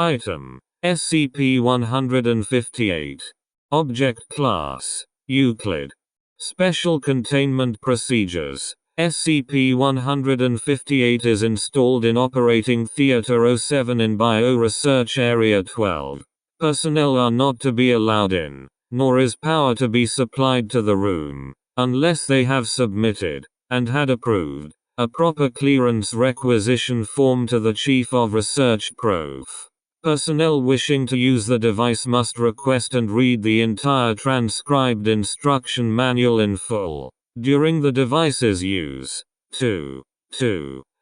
Item. SCP-158. Object Class: Euclid. Special Containment Procedures. SCP-158 is installed in Operating Theater 07 in Bioresearch Area 12. Personnel are not to be allowed in, nor is power to be supplied to the room, unless they have submitted, and had approved, a proper clearance requisition form to the Chief of Research Prof. Personnel wishing to use the device must request and read the entire transcribed instruction manual in full during the device's use. 2.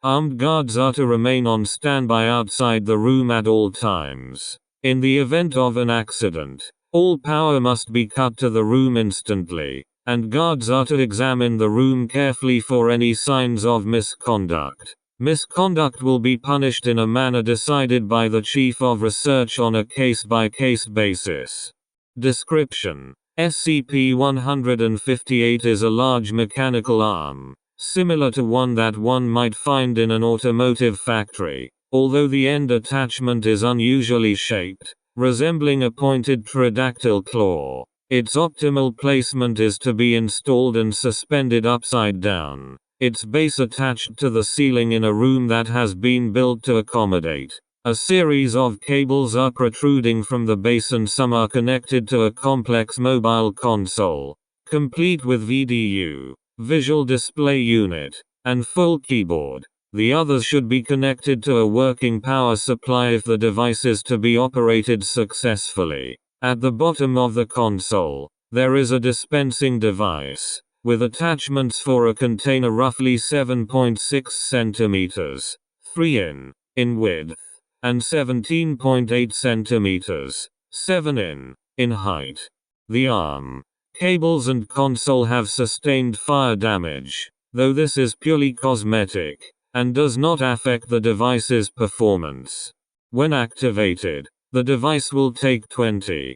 Armed guards are to remain on standby outside the room at all times. In the event of an accident, all power must be cut to the room instantly, and guards are to examine the room carefully for any signs of misconduct. Misconduct will be punished in a manner decided by the Chief of Research on a case-by-case basis. Description: SCP-158 is a large mechanical arm, similar to one that one might find in an automotive factory, although the end attachment is unusually shaped, resembling a pointed pterodactyl claw. Its optimal placement is to be installed and suspended upside down, its base attached to the ceiling in a room that has been built to accommodate. A series of cables are protruding from the base and some are connected to a complex mobile console, complete with VDU, visual display unit, and full keyboard. The others should be connected to a working power supply if the device is to be operated successfully. At the bottom of the console, there is a dispensing device, with attachments for a container roughly 7.6 centimeters, 3 in width, and 17.8 centimeters, 7 in height. The arm, cables and console have sustained fire damage, though this is purely cosmetic, and does not affect the device's performance. When activated, the device will take 20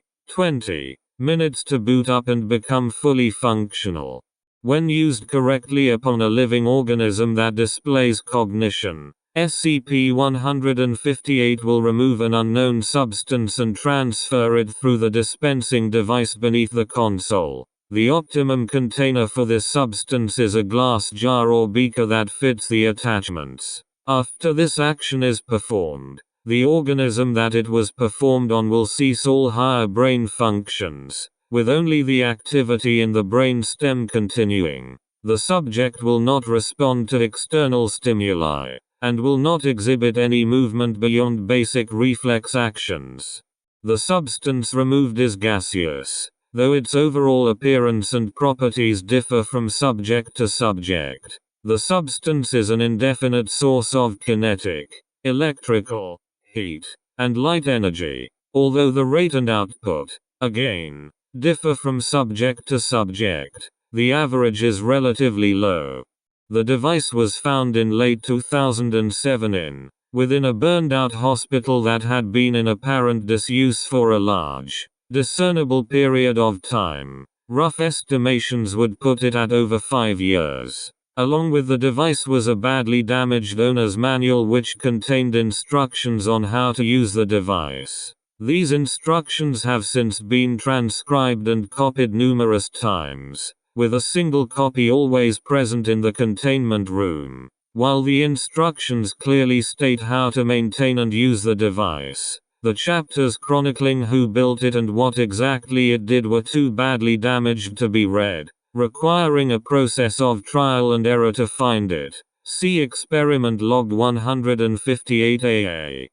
minutes to boot up and become fully functional. When used correctly upon a living organism that displays cognition, SCP-158 will remove an unknown substance and transfer it through the dispensing device beneath the console. The optimum container for this substance is a glass jar or beaker that fits the attachments. After this action is performed, the organism that it was performed on will cease all higher brain functions, with only the activity in the brain stem continuing. The subject will not respond to external stimuli, and will not exhibit any movement beyond basic reflex actions. The substance removed is gaseous, though its overall appearance and properties differ from subject to subject. The substance is an indefinite source of kinetic, electrical, heat, and light energy, although the rate and output, again, differ from subject to subject. The average is relatively low. The device was found in late 2007 within a burned-out hospital that had been in apparent disuse for a large, discernible period of time. Rough estimations would put it at over 5 years. Along with the device was a badly damaged owner's manual which contained instructions on how to use the device. These instructions have since been transcribed and copied numerous times, with a single copy always present in the containment room. While the instructions clearly state how to maintain and use the device, the chapters chronicling who built it and what exactly it did were too badly damaged to be read, requiring a process of trial and error to find it. See Experiment Log 158AA.